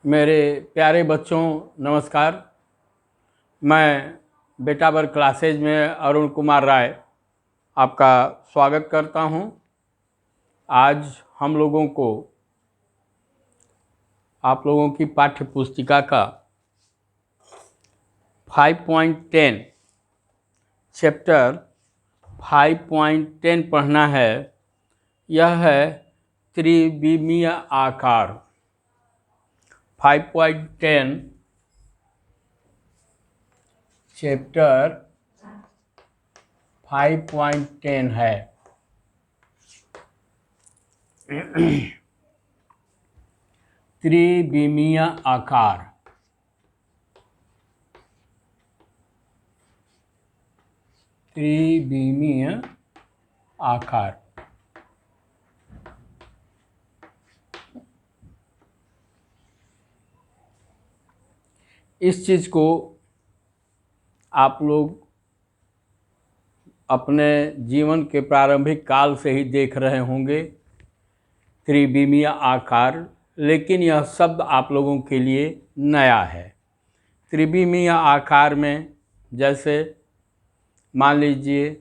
मेरे प्यारे बच्चों नमस्कार। मैं बेटावर क्लासेज में अरुण कुमार राय आपका स्वागत करता हूं। आज हम लोगों को आप लोगों की पाठ्य पुस्तिका का 5.10 चैप्टर 5.10 पढ़ना है। यह है त्रिविमीय आकार। 5.10 चैप्टर 5.10 है। त्रिविमीय आकार। त्रिविमीय आकार। इस चीज़ को आप लोग अपने जीवन के प्रारंभिक काल से ही देख रहे होंगे, त्रिविमीय आकार, लेकिन यह शब्द आप लोगों के लिए नया है। त्रिविमीय आकार में जैसे मान लीजिए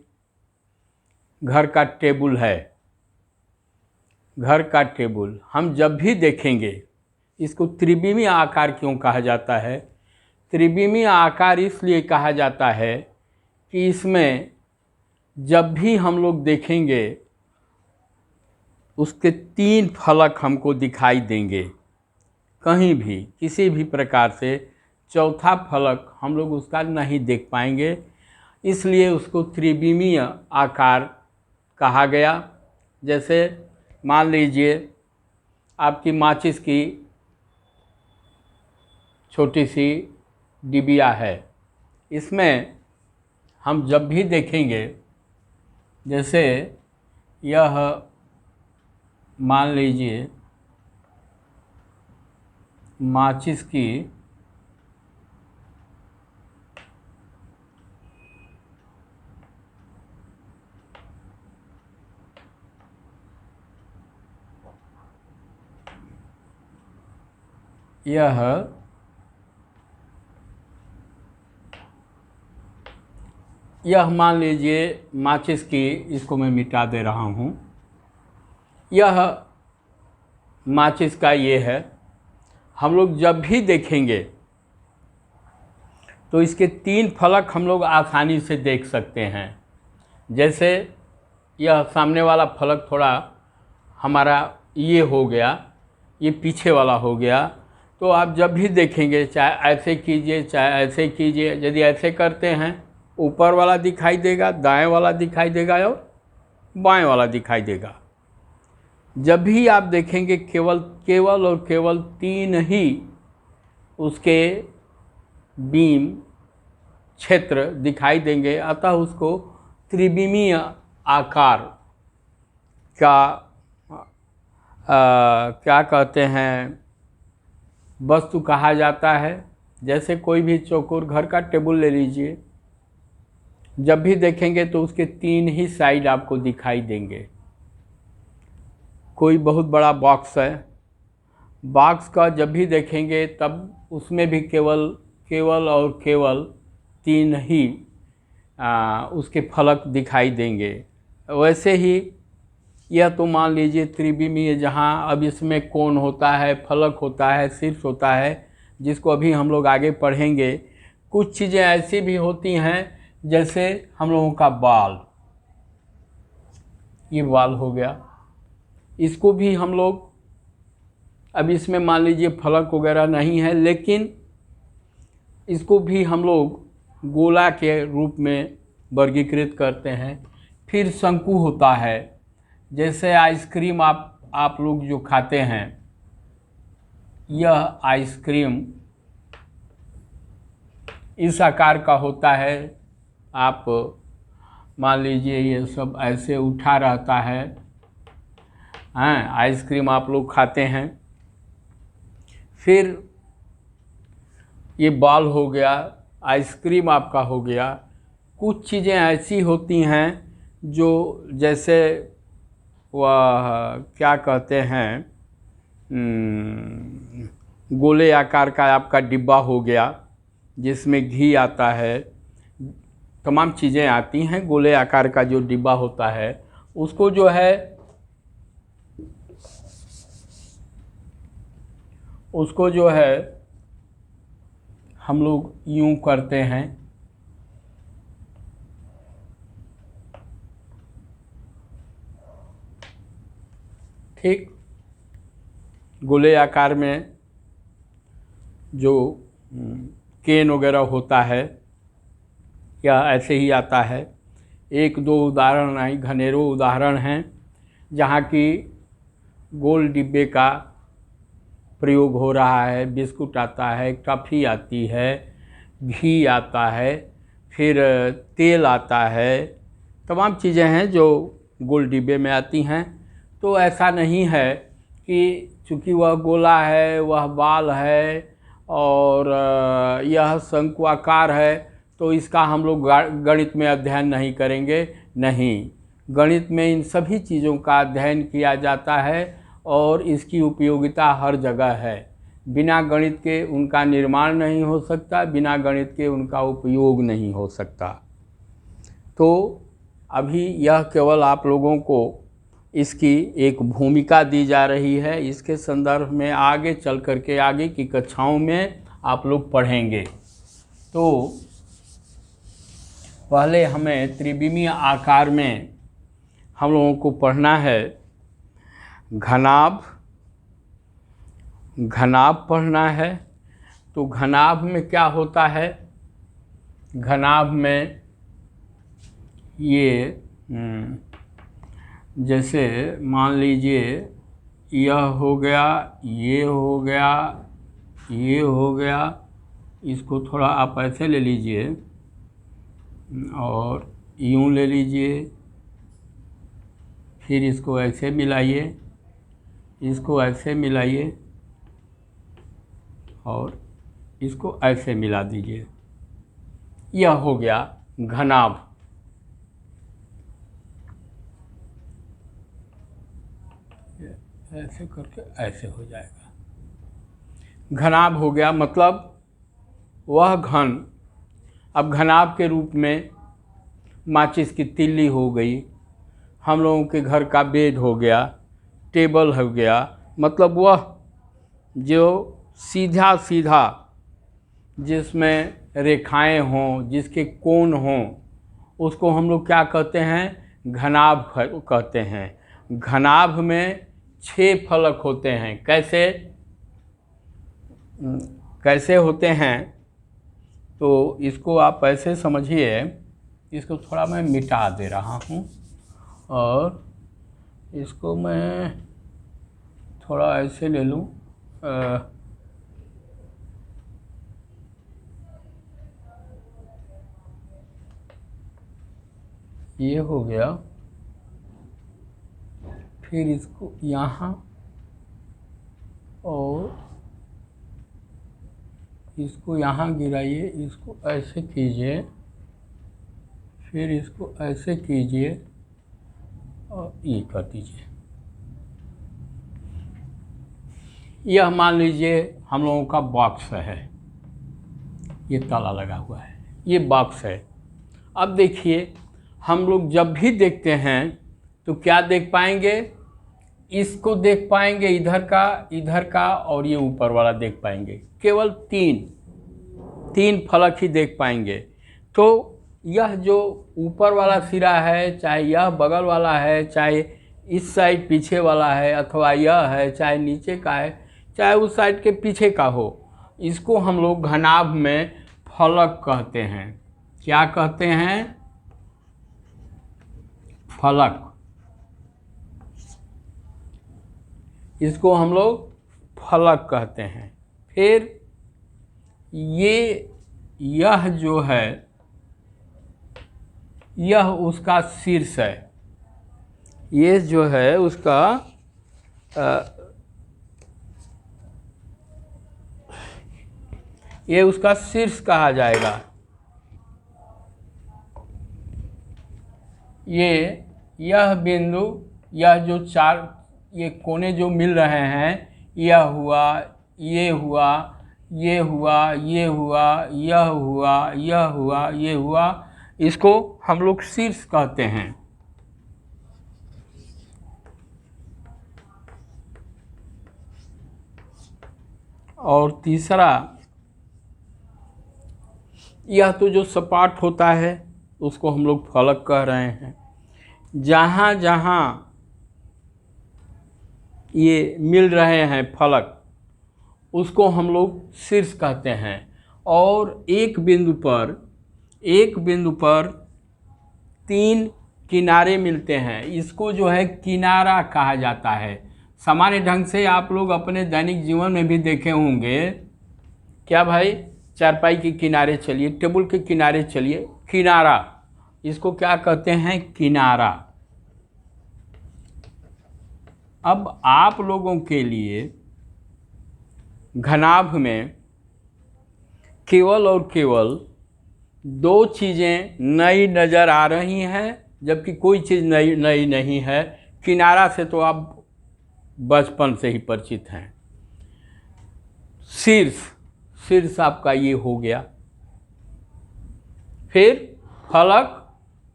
घर का टेबल है। घर का टेबल हम जब भी देखेंगे, इसको त्रिविमीय आकार क्यों कहा जाता है? त्रिविमीय आकार इसलिए कहा जाता है कि इसमें जब भी हम लोग देखेंगे उसके 3 फलक हमको दिखाई देंगे। कहीं भी किसी भी प्रकार से चौथा फलक हम लोग उसका नहीं देख पाएंगे, इसलिए उसको त्रिविमीय आकार कहा गया। जैसे मान लीजिए आपकी माचिस की छोटी सी डिबिया है। इसमें हम जब भी देखेंगे, जैसे यह मान लीजिए माचिस की यह मान लीजिए माचिस की, इसको मैं मिटा दे रहा हूँ। यह माचिस का ये है। हम लोग जब भी देखेंगे तो इसके 3 फलक हम लोग आसानी से देख सकते हैं। जैसे यह सामने वाला फलक थोड़ा हमारा ये हो गया, ये पीछे वाला हो गया। तो आप जब भी देखेंगे, चाहे ऐसे कीजिए चाहे ऐसे कीजिए, यदि ऐसे करते हैं ऊपर वाला दिखाई देगा, दाएं वाला दिखाई देगा और बाएं वाला दिखाई देगा। जब भी आप देखेंगे केवल और केवल 3 ही उसके बीम क्षेत्र दिखाई देंगे, अतः उसको त्रिविमीय आकार का क्या कहते हैं, वस्तु कहा जाता है। जैसे कोई भी चौकोर घर का टेबल ले लीजिए, जब भी देखेंगे तो उसके 3 ही साइड आपको दिखाई देंगे। कोई बहुत बड़ा बॉक्स है, बॉक्स का जब भी देखेंगे तब उसमें भी केवल और केवल 3 ही उसके फलक दिखाई देंगे। वैसे ही यह तो मान लीजिए त्रिविमीय, जहाँ अब इसमें कोण होता है, फलक होता है, शीर्ष होता है, जिसको अभी हम लोग आगे पढ़ेंगे। कुछ चीज़ें ऐसी भी होती हैं, जैसे हम लोगों का बाल, ये बाल हो गया, इसको भी हम लोग, अब इसमें मान लीजिए फलक वगैरह नहीं है, लेकिन इसको भी हम लोग गोला के रूप में वर्गीकृत करते हैं। फिर शंकु होता है, जैसे आइसक्रीम आप लोग जो खाते हैं, यह आइसक्रीम इस आकार का होता है। आप मान लीजिए ये सब ऐसे उठा रहता है, आइसक्रीम आप लोग खाते हैं। फिर ये बॉल हो गया, आइसक्रीम आपका हो गया। कुछ चीज़ें ऐसी होती हैं जो जैसे वह क्या कहते हैं, गोले आकार का आपका डिब्बा हो गया जिसमें घी आता है, तमाम चीज़ें आती हैं। गोले आकार का जो डिब्बा होता है उसको जो है हम लोग यूं करते हैं, ठीक। गोले आकार में जो केन वगैरह होता है या ऐसे ही आता है। एक दो उदाहरण नहीं, घनेरों उदाहरण हैं जहाँ की गोल डिब्बे का प्रयोग हो रहा है। बिस्कुट आता है, टॉफ़ी आती है, घी आता है, फिर तेल आता है, तमाम चीज़ें हैं जो गोल डिब्बे में आती हैं। तो ऐसा नहीं है कि चूँकि वह गोला है, वह बाल है और यह शंक्वाकार है तो इसका हम लोग गणित में अध्ययन नहीं करेंगे। नहीं, गणित में इन सभी चीज़ों का अध्ययन किया जाता है और इसकी उपयोगिता हर जगह है। बिना गणित के उनका निर्माण नहीं हो सकता, बिना गणित के उनका उपयोग नहीं हो सकता। तो अभी यह केवल आप लोगों को इसकी एक भूमिका दी जा रही है। इसके संदर्भ में आगे चल कर के आगे की कक्षाओं में आप लोग पढ़ेंगे। तो पहले हमें त्रिविमीय आकार में हम लोगों को पढ़ना है घनाभ। घनाभ पढ़ना है। तो घनाभ में क्या होता है? घनाभ में ये जैसे मान लीजिए यह हो गया, ये हो गया, ये हो गया। इसको थोड़ा आप ऐसे ले लीजिए और यूं ले लीजिए, फिर इसको ऐसे मिलाइए, इसको ऐसे मिलाइए और इसको ऐसे मिला दीजिए। यह हो गया घनाभ। ऐसे करके ऐसे हो जाएगा। घनाभ हो गया, मतलब वह घन। अब घनाभ के रूप में माचिस की तिल्ली हो गई, हम लोगों के घर का बेड हो गया, टेबल हो गया, मतलब वह जो सीधा सीधा जिसमें रेखाएं हों, जिसके कोण हों, उसको हम लोग क्या कहते हैं? घनाभ कहते हैं। घनाभ में 6 फलक होते हैं। कैसे होते हैं? तो इसको आप ऐसे समझिए, इसको थोड़ा मैं मिटा दे रहा हूँ और इसको मैं थोड़ा ऐसे ले लूँ। ये हो गया, फिर इसको यहाँ और इसको यहाँ गिराइए, इसको ऐसे कीजिए, फिर इसको ऐसे कीजिए और ये कर दीजिए। यह मान लीजिए हम लोगों का बॉक्स है, ये ताला लगा हुआ है, ये बॉक्स है। अब देखिए, हम लोग जब भी देखते हैं तो क्या देख पाएंगे? इसको देख पाएंगे, इधर का और ये ऊपर वाला देख पाएंगे। केवल तीन फलक ही देख पाएंगे। तो यह जो ऊपर वाला सिरा है, चाहे यह बगल वाला है, चाहे इस साइड पीछे वाला है, अथवा यह है, चाहे नीचे का है, चाहे उस साइड के पीछे का हो, इसको हम लोग घनाभ में फलक कहते हैं। क्या कहते हैं? फलक। इसको हम लोग फलक कहते हैं। फिर यह जो है, यह उसका शीर्ष है। ये जो है उसका ये उसका शीर्ष कहा जाएगा। यह बिंदु, यह जो चार ये कोने जो मिल रहे हैं, यह हुआ, ये हुआ, ये हुआ, ये हुआ, यह हुआ, यह हुआ, ये हुआ, इसको हम लोग शीर्ष कहते हैं। और तीसरा, यह तो जो सपाट होता है उसको हम लोग फलक कह रहे हैं। जहाँ जहाँ ये मिल रहे हैं फलक, उसको हम लोग शीर्ष कहते हैं। और एक बिंदु पर 3 किनारे मिलते हैं, इसको जो है किनारा कहा जाता है। सामान्य ढंग से आप लोग अपने दैनिक जीवन में भी देखे होंगे, क्या भाई, चारपाई के किनारे चलिए, टेबल के किनारे चलिए, किनारा, इसको क्या कहते हैं, किनारा। अब आप लोगों के लिए घनाभ में केवल और केवल 2 चीज़ें नई नज़र आ रही हैं, जबकि कोई चीज़ नई नहीं है। किनारा से तो आप बचपन से ही परिचित हैं। शीर्ष आपका ये हो गया। फिर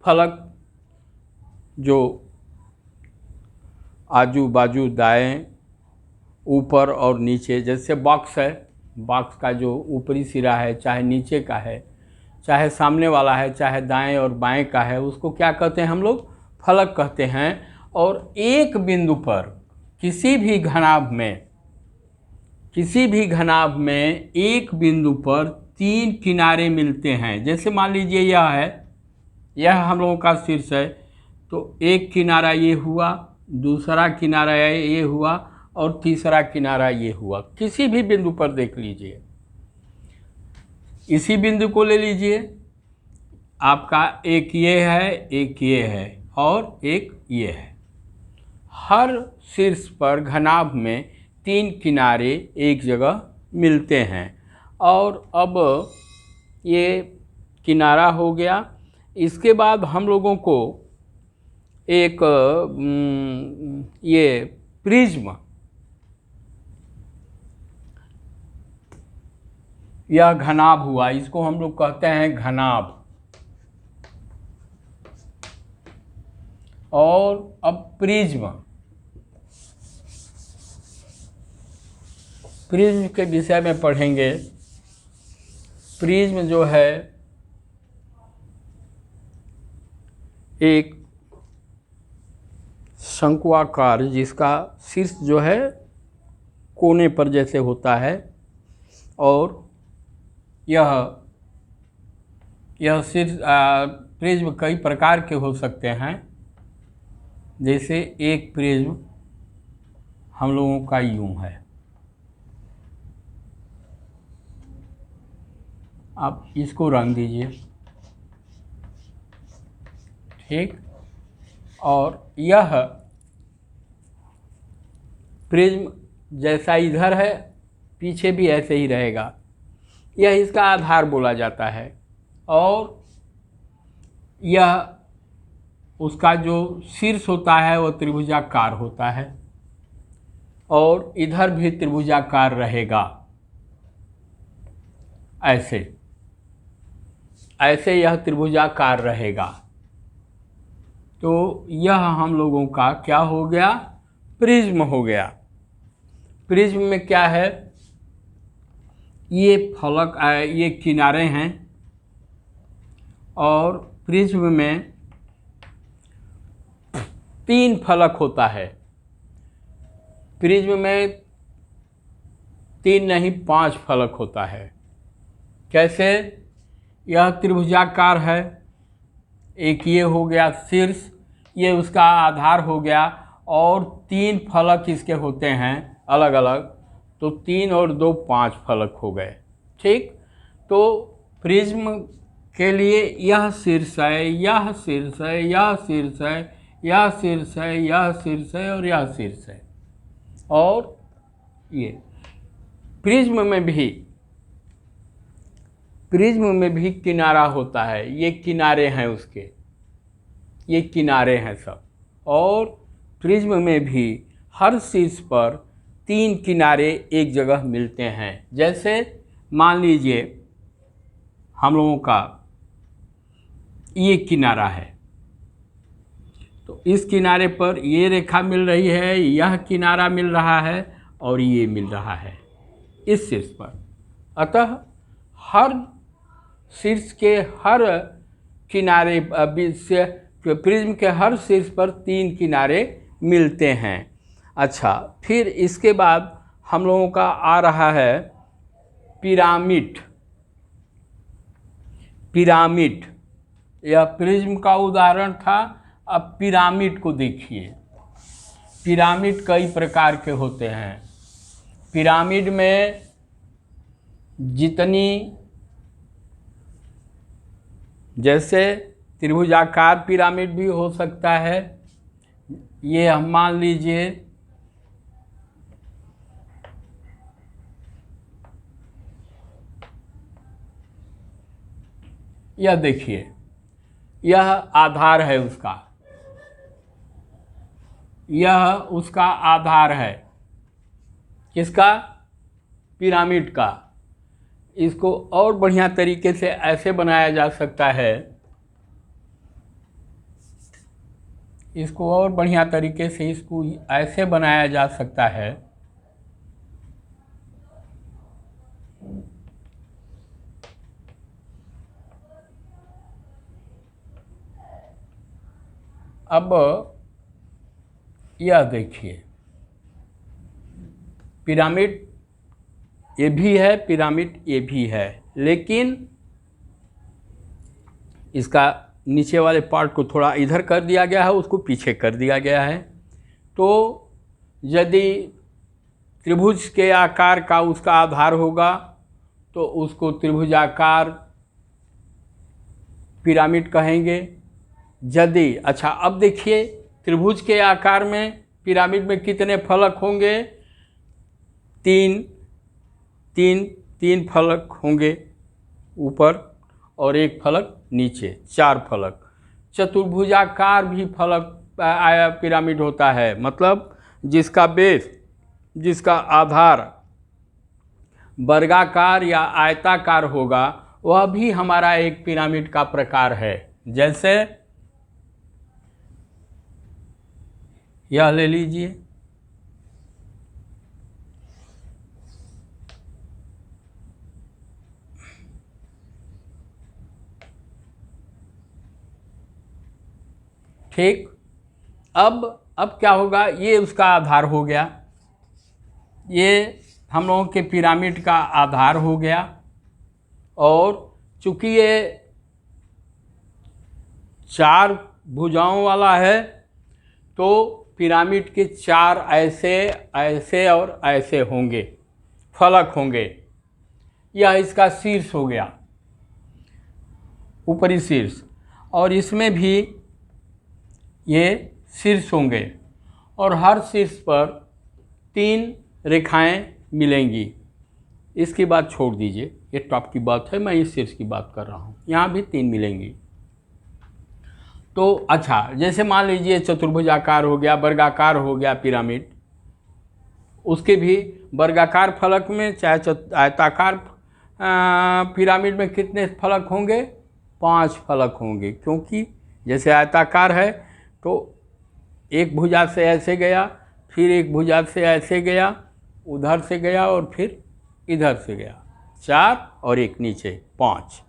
फलक जो आजू बाजू दाएं, ऊपर और नीचे, जैसे बॉक्स है, बॉक्स का जो ऊपरी सिरा है, चाहे नीचे का है, चाहे सामने वाला है, चाहे दाएं और बाएं का है, उसको क्या कहते हैं हम लोग, फलक कहते हैं। और एक बिंदु पर किसी भी घनाभ में एक बिंदु पर 3 किनारे मिलते हैं। जैसे मान लीजिए यह हम लोगों का शीर्ष है, तो एक किनारा ये हुआ, दूसरा किनारा ये हुआ, और तीसरा किनारा ये हुआ। किसी भी बिंदु पर देख लीजिए, इसी बिंदु को ले लीजिए, आपका एक ये है, एक ये है, और एक ये है। हर शीर्ष पर घनाभ में 3 किनारे एक जगह मिलते हैं। और अब ये किनारा हो गया। इसके बाद हम लोगों को एक ये प्रिज्म, यह घनाभ हुआ, इसको हम लोग कहते हैं घनाभ। और अब प्रिज्म के विषय में पढ़ेंगे। प्रिज्म जो है एक शंक्वाकार, जिसका शीर्ष जो है कोने पर जैसे होता है, और यह शीर्ष प्रिज्म कई प्रकार के हो सकते हैं। जैसे एक प्रिज्म हम लोगों का यूं है, आप इसको रंग दीजिए, ठीक। और यह प्रिज्म जैसा इधर है, पीछे भी ऐसे ही रहेगा, यह इसका आधार बोला जाता है। और यह उसका जो शीर्ष होता है वो त्रिभुजाकार होता है, और इधर भी त्रिभुजाकार रहेगा, ऐसे यह त्रिभुजाकार रहेगा। तो यह हम लोगों का क्या हो गया, प्रिज्म हो गया। प्रिज्म में क्या है, ये फलक, ये किनारे हैं, और प्रिज्म में 3 फलक होता है। प्रिज्म में 3 नहीं 5 फलक होता है। कैसे, यह त्रिभुजाकार है, एक ये हो गया शीर्ष, ये उसका आधार हो गया, और 3 फलक इसके होते हैं अलग अलग, तो 3 और 2 5 फलक हो गए, ठीक। तो प्रिज्म के लिए यह शीर्ष है, यह शीर्ष है, यह शीर्ष है, यह शीर्ष है, यह शीर्ष है, और यह शीर्ष है। और ये प्रिज्म में भी किनारा होता है, ये किनारे हैं उसके, ये किनारे हैं सब। और प्रिज्म में भी हर शीर्ष पर तीन किनारे एक जगह मिलते हैं। जैसे मान लीजिए हम लोगों का ये किनारा है, तो इस किनारे पर ये रेखा मिल रही है, यह किनारा मिल रहा है और ये मिल रहा है इस शीर्ष पर। अतः हर शीर्ष के हर किनारे से प्रिज्म के हर शीर्ष पर तीन किनारे मिलते हैं। अच्छा, फिर इसके बाद हम लोगों का आ रहा है पिरामिड। पिरामिड यह प्रिज्म का उदाहरण था। अब पिरामिड को देखिए। पिरामिड कई प्रकार के होते हैं। पिरामिड में जितनी, जैसे त्रिभुजाकार पिरामिड भी हो सकता है। ये हम मान लीजिए यह देखिए, यह आधार है उसका, यह उसका आधार है। किसका? पिरामिड का। इसको और बढ़िया तरीके से ऐसे बनाया जा सकता है, इसको और बढ़िया तरीके से इसको ऐसे बनाया जा सकता है। अब यह देखिए, पिरामिड ये भी है, पिरामिड ये भी है, लेकिन इसका नीचे वाले पार्ट को थोड़ा इधर कर दिया गया है, उसको पीछे कर दिया गया है। तो यदि त्रिभुज के आकार का उसका आधार होगा तो उसको त्रिभुजाकार पिरामिड कहेंगे। यदि, अच्छा अब देखिए, त्रिभुज के आकार में पिरामिड में कितने फलक होंगे? तीन फलक होंगे ऊपर और एक फलक नीचे, 4 फलक। चतुर्भुजाकार भी फलक पिरामिड होता है, मतलब जिसका बेस, जिसका आधार वर्गाकार या आयताकार होगा, वह भी हमारा एक पिरामिड का प्रकार है। जैसे यह ले लीजिए, ठीक। अब क्या होगा? ये उसका आधार हो गया, ये हम लोगों के पिरामिड का आधार हो गया। और चूंकि ये 4 भुजाओं वाला है, तो पिरामिड के 4 ऐसे ऐसे और ऐसे होंगे, फलक होंगे। यह इसका शीर्ष हो गया, ऊपरी शीर्ष, और इसमें भी ये शीर्ष होंगे और हर शीर्ष पर 3 रेखाएं मिलेंगी। इसकी बात छोड़ दीजिए, ये टॉप की बात है, मैं इस शीर्ष की बात कर रहा हूँ। यहाँ भी 3 मिलेंगी। तो अच्छा, जैसे मान लीजिए चतुर्भुजाकार हो गया, वर्गाकार हो गया पिरामिड, उसके भी वर्गाकार फलक में, चाहे आयताकार पिरामिड में कितने फलक होंगे? 5 फलक होंगे। क्योंकि जैसे आयताकार है तो एक भुजा से ऐसे गया, फिर एक भुजा से ऐसे गया, उधर से गया और फिर इधर से गया, 4 और एक नीचे 5।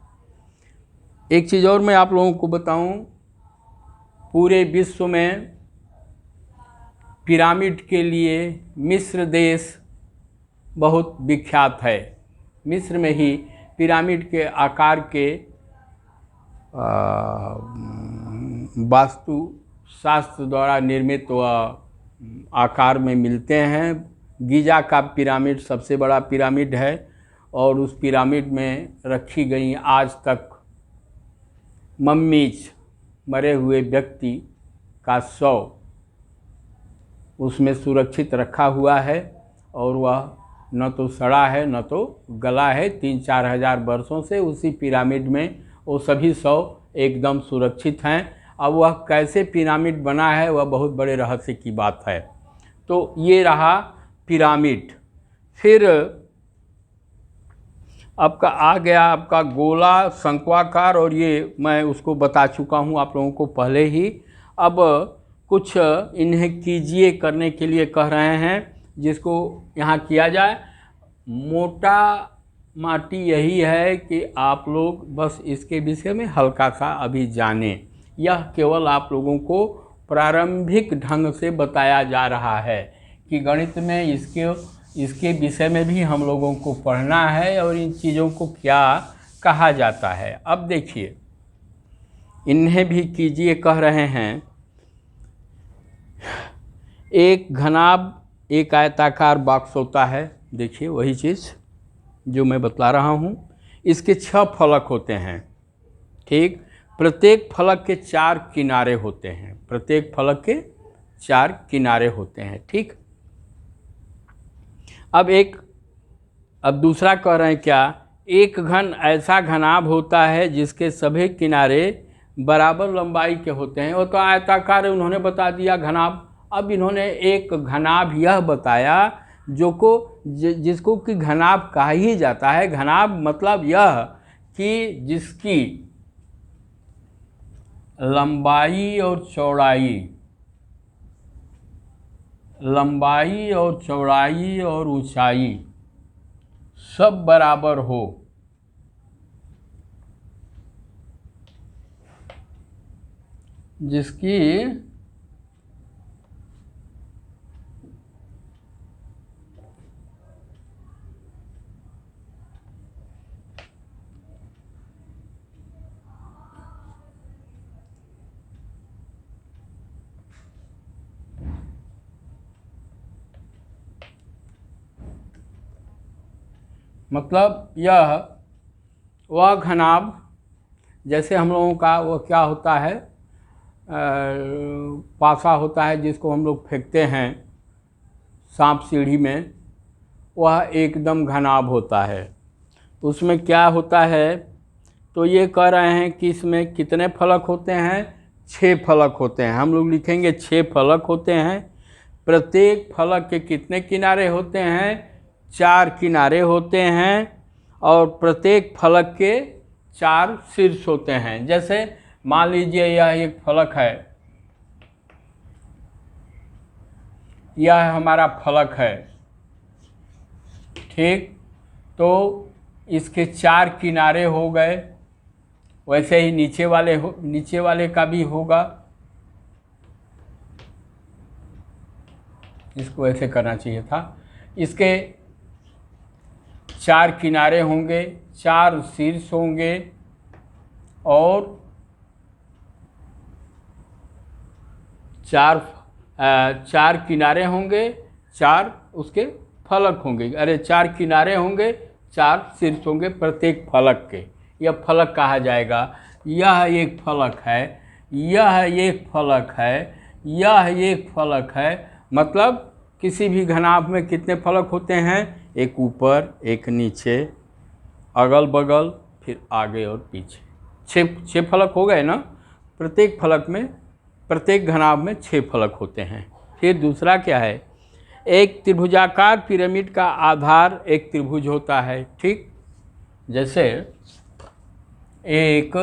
एक चीज़ और मैं आप लोगों को बताऊं, पूरे विश्व में पिरामिड के लिए मिस्र देश बहुत विख्यात है। मिस्र में ही पिरामिड के आकार के वास्तु शास्त्र द्वारा निर्मित व आकार में मिलते हैं। गीजा का पिरामिड सबसे बड़ा पिरामिड है और उस पिरामिड में रखी गई आज तक मम्मीज, मरे हुए व्यक्ति का शव उसमें सुरक्षित रखा हुआ है और वह न तो सड़ा है न तो गला है। 3-4 हज़ार वर्षों से उसी पिरामिड में वो सभी शव एकदम सुरक्षित हैं। अब वह कैसे पिरामिड बना है वह बहुत बड़े रहस्य की बात है। तो ये रहा पिरामिड। फिर आपका आ गया आपका गोला, शंक्वाकार, और ये मैं उसको बता चुका हूँ आप लोगों को पहले ही। अब कुछ इन्हें कीजिए करने के लिए कह रहे हैं, जिसको यहाँ किया जाए। मोटा माटी यही है कि आप लोग बस इसके विषय में हल्का सा अभी जानें। यह केवल आप लोगों को प्रारंभिक ढंग से बताया जा रहा है कि गणित में इसके विषय में भी हम लोगों को पढ़ना है और इन चीज़ों को क्या कहा जाता है। अब देखिए, इन्हें भी कीजिए कह रहे हैं। एक घनाभ एक आयताकार बॉक्स होता है, देखिए वही चीज़ जो मैं बता रहा हूँ। इसके 6 फलक होते हैं, ठीक। प्रत्येक फलक के 4 किनारे होते हैं, प्रत्येक फलक के 4 किनारे होते हैं, ठीक। अब दूसरा कह रहे हैं क्या, एक घन ऐसा घनाभ होता है जिसके सभी किनारे बराबर लंबाई के होते हैं। वो तो आयताकार उन्होंने बता दिया घनाभ। अब इन्होंने एक घनाभ यह बताया जिसको कि घनाभ कहा ही जाता है। घनाभ मतलब यह कि जिसकी लंबाई और चौड़ाई और ऊंचाई सब बराबर हो। जिसकी मतलब यह वह घनाभ, जैसे हम लोगों का वो क्या होता है, पासा होता है जिसको हम लोग फेंकते हैं सांप सीढ़ी में, वह एकदम घनाभ होता है। उसमें क्या होता है, तो ये कह रहे हैं कि इसमें कितने फलक होते हैं, 6 फलक होते हैं। हम लोग लिखेंगे 6 फलक होते हैं। प्रत्येक फलक के कितने किनारे होते हैं, 4 किनारे होते हैं। और प्रत्येक फलक के 4 शीर्ष होते हैं। जैसे मान लीजिए यह एक फलक है, यह हमारा फलक है, ठीक। तो इसके 4 किनारे हो गए। वैसे ही नीचे वाले का भी होगा। इसको ऐसे करना चाहिए था। इसके 4 किनारे होंगे, 4 शीर्ष होंगे और 4 किनारे होंगे, 4 उसके फलक होंगे। अरे 4 किनारे होंगे, 4 शीर्ष होंगे प्रत्येक फलक के। यह फलक कहा जाएगा। यह एक फलक है, यह एक फलक है, यह एक फलक है। मतलब किसी भी घनाभ में कितने फलक होते हैं, एक ऊपर, एक नीचे, अगल बगल, फिर आगे और पीछे। 6 फलक हो गए ना। प्रत्येक फलक में, प्रत्येक घनाभ में 6 फलक होते हैं। फिर दूसरा क्या है, एक त्रिभुजाकार पिरामिड का आधार एक त्रिभुज होता है, ठीक। जैसे एक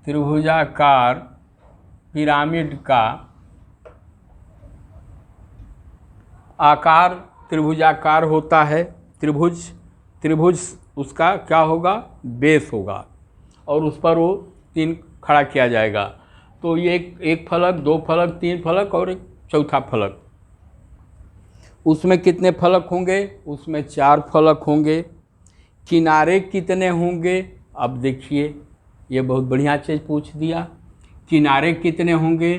त्रिभुजाकार पिरामिड का आकार त्रिभुजाकार होता है। त्रिभुज उसका क्या होगा, बेस होगा, और उस पर वो 3 खड़ा किया जाएगा। तो ये एक फलक, 2 फलक, 3 फलक और एक चौथा फलक। उसमें कितने फलक होंगे, उसमें 4 फलक होंगे। किनारे कितने होंगे, अब देखिए ये बहुत बढ़िया चीज़ पूछ दिया। किनारे कितने होंगे,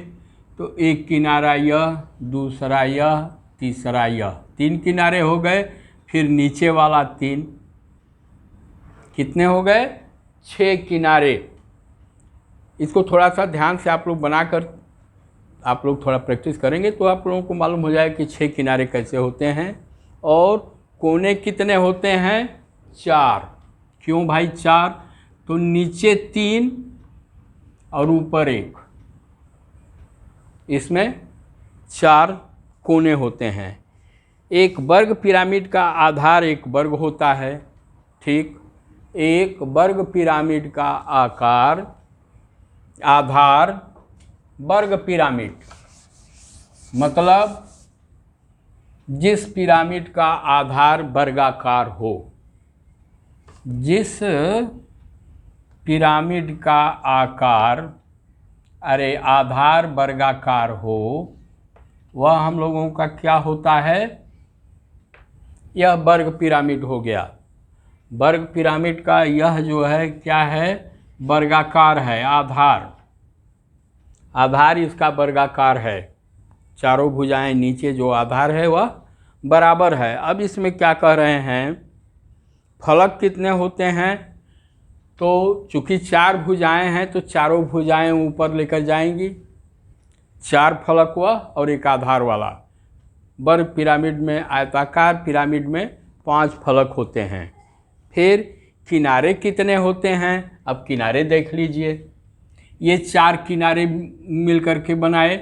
तो एक किनारा यह, दूसरा यह, तीसरा यह, 3 किनारे हो गए। फिर नीचे वाला 3, कितने हो गए, 6 किनारे। इसको थोड़ा सा ध्यान से आप लोग बनाकर आप लोग थोड़ा प्रैक्टिस करेंगे तो आप लोगों को मालूम हो जाएगा कि 6 किनारे कैसे होते हैं। और कोने कितने होते हैं, 4। क्यों भाई 4, तो नीचे 3 और ऊपर 1, इसमें 4 कोने होते हैं। एक वर्ग पिरामिड का आधार एक वर्ग होता है, ठीक। एक वर्ग पिरामिड का आकार आधार वर्ग पिरामिड, मतलब जिस पिरामिड का आधार वर्गाकार हो, जिस पिरामिड का आधार वर्गाकार हो, वह हम लोगों का क्या होता है, यह वर्ग पिरामिड हो गया। वर्ग पिरामिड का यह जो है क्या है, वर्गाकार है, आधार इसका वर्गाकार है, चारों भुजाएं नीचे जो आधार है वह बराबर है। अब इसमें क्या कह रहे हैं, फलक कितने होते हैं, तो चूंकि 4 भुजाएं हैं तो चारों भुजाएं ऊपर लेकर जाएंगी, 4 फलक वह और एक आधार वाला। वर्ग पिरामिड में, आयताकार पिरामिड में 5 फलक होते हैं। फिर किनारे कितने होते हैं, अब किनारे देख लीजिए, ये 4 किनारे मिलकर के बनाए,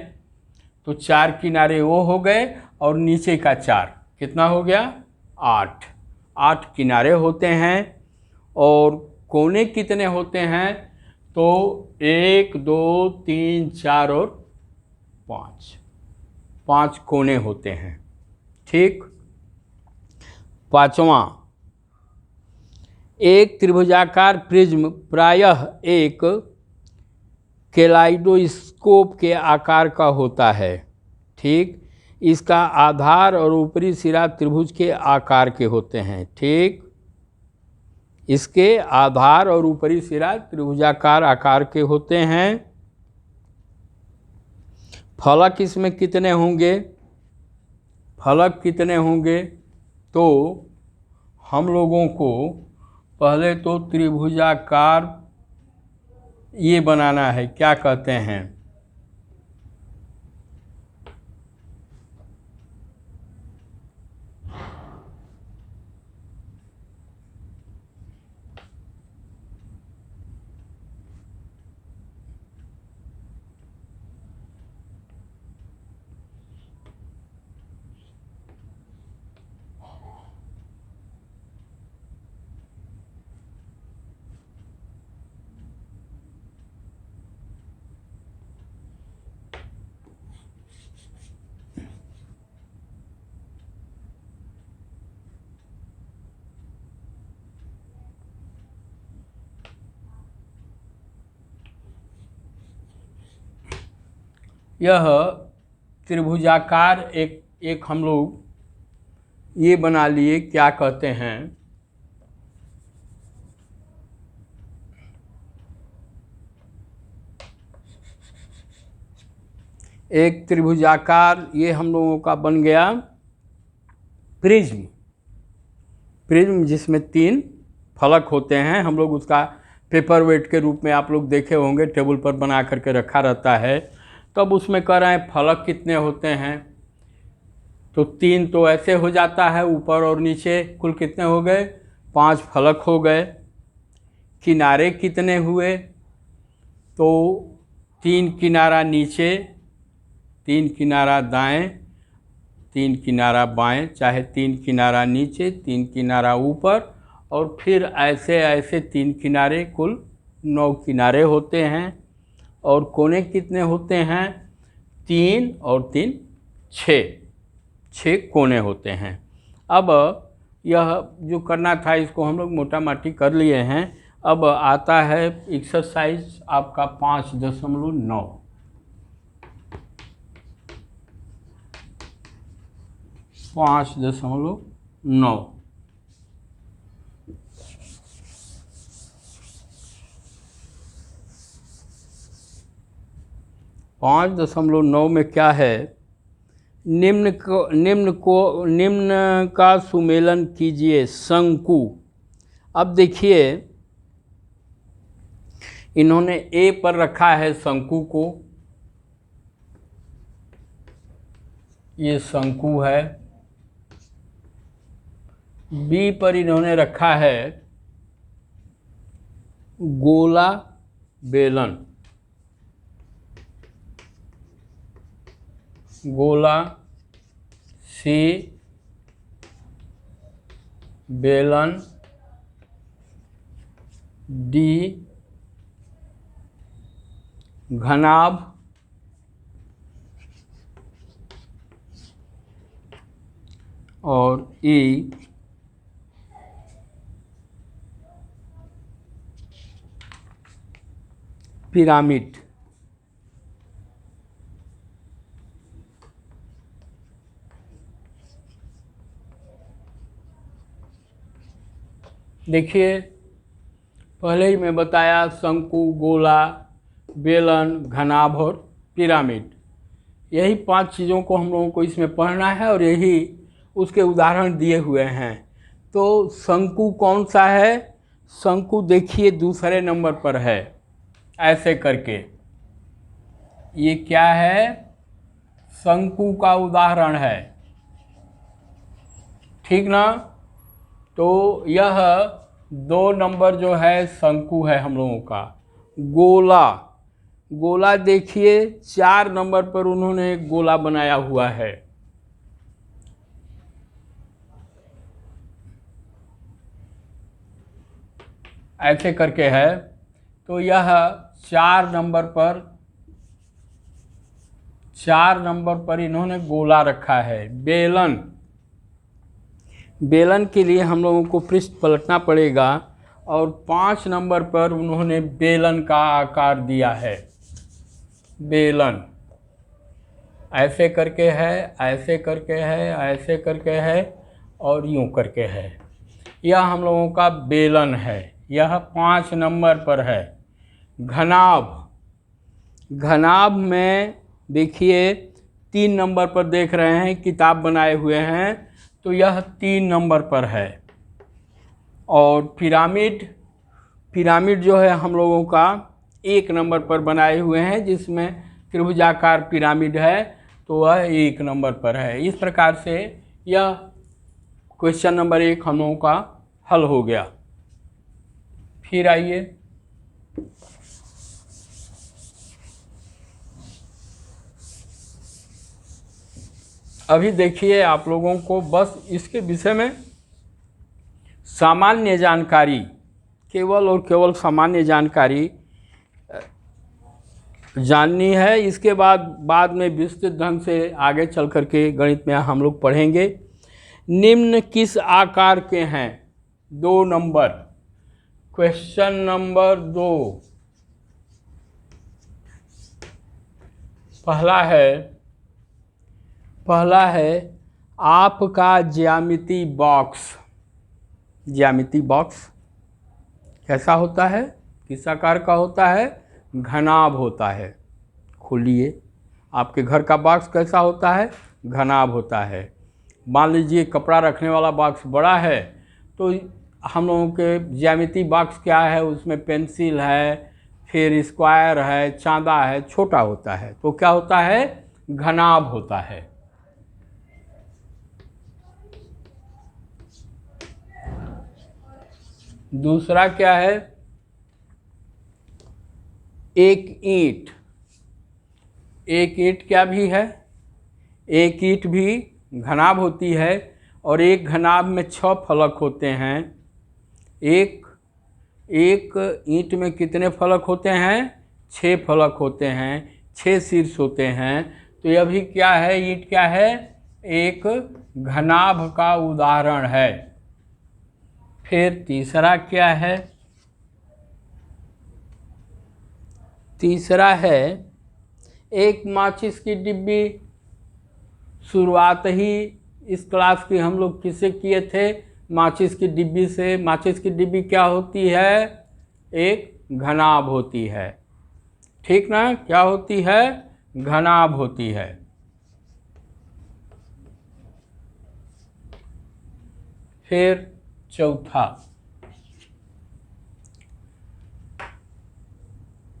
तो 4 किनारे वो हो गए और नीचे का 4 कितना हो गया, 8 किनारे होते हैं। और कोने कितने होते हैं, तो 1 2 3 4 और 5 कोने होते हैं, ठीक। पांचवा, एक त्रिभुजाकार प्रिज्म प्रायः एक कैलाइडोस्कोप के आकार का होता है, ठीक। इसका आधार और ऊपरी सिरा त्रिभुज के आकार के होते हैं, ठीक। इसके आधार और ऊपरी सिरा त्रिभुजाकार आकार के होते हैं। फलक इसमें कितने होंगे, फलक कितने होंगे, तो हम लोगों को पहले तो त्रिभुजाकार ये बनाना है, क्या कहते हैं, यह त्रिभुजाकार एक हम लोग ये बना लिए, क्या कहते हैं, एक त्रिभुजाकार ये हम लोगों का बन गया प्रिज्म जिसमें 3 फलक होते हैं। हम लोग उसका पेपर वेट के रूप में आप लोग देखे होंगे, टेबल पर बना करके रखा रहता है। तब उसमें कह रहे हैं फलक कितने होते हैं, तो 3 तो ऐसे हो जाता है, ऊपर और नीचे कुल कितने हो गए, 5 फलक हो गए। किनारे कितने हुए, तो 3 किनारा नीचे, 3 किनारा दाएं, 3 किनारा बाएं, चाहे 3 किनारा नीचे, 3 किनारा ऊपर, और फिर ऐसे ऐसे 3 किनारे, कुल 9 किनारे होते हैं। और कोने कितने होते हैं, 3 और 3 6 कोने होते हैं। अब यह जो करना था इसको हम लोग मोटा माटी कर लिए हैं। अब आता है एक्सरसाइज आपका 5.9। 5.9 5.9 में क्या है, निम्न का सुमेलन कीजिए शंकु। अब देखिए इन्होंने ए पर रखा है शंकु को, ये शंकु है। बी पर इन्होंने रखा है गोला बेलन, गोला सी बेलन, डी घनाभ, और ई पिरामिड। देखिए, पहले ही मैं बताया शंकु, गोला, बेलन, घनाभ और पिरामिड। यही 5 चीज़ों को हम लोगों को इसमें पढ़ना है और यही उसके उदाहरण दिए हुए हैं। तो शंकु कौन सा है? शंकु देखिए दूसरे नंबर पर है, ऐसे करके। ये क्या है? शंकु का उदाहरण है, ठीक ना? तो यह 2 नंबर जो है शंकु है हम लोगों का। गोला, गोला देखिए 4 नंबर पर उन्होंने एक गोला बनाया हुआ है। ऐसे करके है, तो यह 4 नंबर पर इन्होंने गोला रखा है। बेलन, बेलन के लिए हम लोगों को पृष्ठ पलटना पड़ेगा और 5 नंबर पर उन्होंने बेलन का आकार दिया है। बेलन ऐसे करके है, ऐसे करके है, ऐसे करके है और यूं करके है। यह हम लोगों का बेलन है, यह 5 नंबर पर है। घनाभ, घनाभ में देखिए 3 नंबर पर देख रहे हैं, किताब बनाए हुए हैं, तो यह 3 नंबर पर है। और पिरामिड, पिरामिड जो है हम लोगों का 1 नंबर पर बनाए हुए हैं, जिसमें त्रिभुजाकार पिरामिड है, तो वह 1 नंबर पर है। इस प्रकार से यह क्वेश्चन नंबर 1 हम लोगों का हल हो गया। फिर आइए, अभी देखिए आप लोगों को बस इसके विषय में सामान्य जानकारी, केवल और केवल सामान्य जानकारी जाननी है। इसके बाद में विस्तृत ढंग से आगे चल करके गणित में हम लोग पढ़ेंगे। निम्न किस आकार के हैं? 2 नंबर, क्वेश्चन नंबर 2। पहला है आपका ज्यामिति बॉक्स। ज्यामिति बॉक्स कैसा होता है? किस आकार का होता है? घनाभ होता है। खोलिए, आपके घर का बॉक्स कैसा होता है? घनाभ होता है। मान लीजिए कपड़ा रखने वाला बॉक्स बड़ा है, तो हम लोगों के ज्यामिति बॉक्स क्या है? उसमें पेंसिल है, फिर स्क्वायर है, चांदा है, छोटा होता है, तो क्या होता है? घनाभ होता है। दूसरा क्या है? एक ईंट। एक ईंट क्या भी है? एक ईंट भी घनाभ होती है, और एक घनाभ में 6 फलक होते हैं। एक ईंट में कितने फलक होते हैं? 6 फलक होते हैं, 6 शीर्ष होते हैं। तो यह भी क्या है? ईंट क्या है? एक घनाभ का उदाहरण है। फिर तीसरा क्या है? तीसरा है एक माचिस की डिब्बी। शुरुआत ही इस क्लास की हम लोग किससे किए थे? माचिस की डिब्बी से। माचिस की डिब्बी क्या होती है? एक घनाभ होती है, ठीक ना? क्या होती है? घनाभ होती है। फिर चौथा,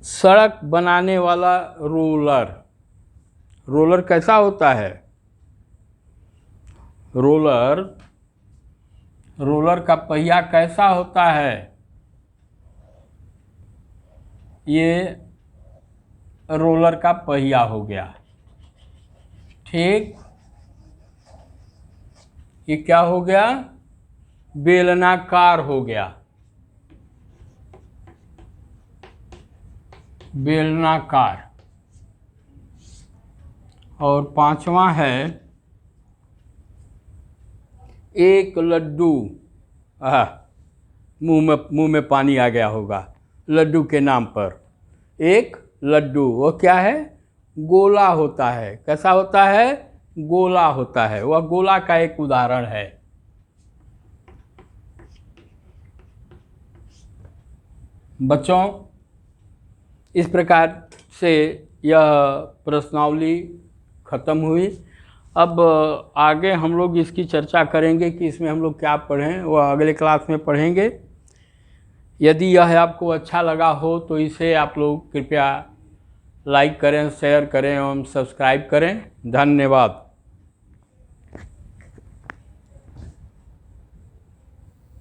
सड़क बनाने वाला रोलर। रोलर कैसा होता है? रोलर का पहिया कैसा होता है? ये रोलर का पहिया हो गया, ठीक। ये क्या हो गया? बेलनाकार हो गया, बेलनाकार। और पांचवा है एक लड्डू। मुंह में पानी आ गया होगा लड्डू के नाम पर। एक लड्डू, वो क्या है? गोला होता है। कैसा होता है? गोला होता है। वह गोला का एक उदाहरण है। बच्चों, इस प्रकार से यह प्रश्नावली खत्म हुई। अब आगे हम लोग इसकी चर्चा करेंगे कि इसमें हम लोग क्या पढ़ें, वह अगले क्लास में पढ़ेंगे। यदि यह आपको अच्छा लगा हो तो इसे आप लोग कृपया लाइक करें, शेयर करें एवं सब्सक्राइब करें। धन्यवाद।